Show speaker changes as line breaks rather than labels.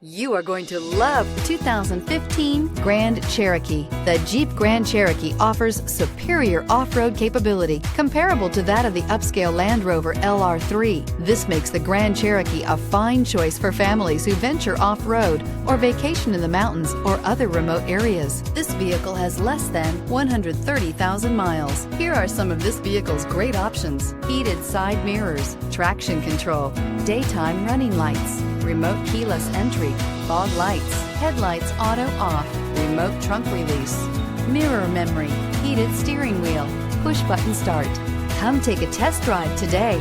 You are going to love the 2015 Grand Cherokee. The Jeep Grand Cherokee offers superior off-road capability comparable to that of the upscale Land Rover LR3. This makes the Grand Cherokee a fine choice for families who venture off-road or vacation in the mountains or other remote areas. This vehicle has less than 130,000 miles. Here are some of this vehicle's great options: heated side mirrors, traction control, daytime running lights, remote keyless entry, fog lights, headlights auto off, remote trunk release, mirror memory, heated steering wheel, push button start. Come take a test drive today.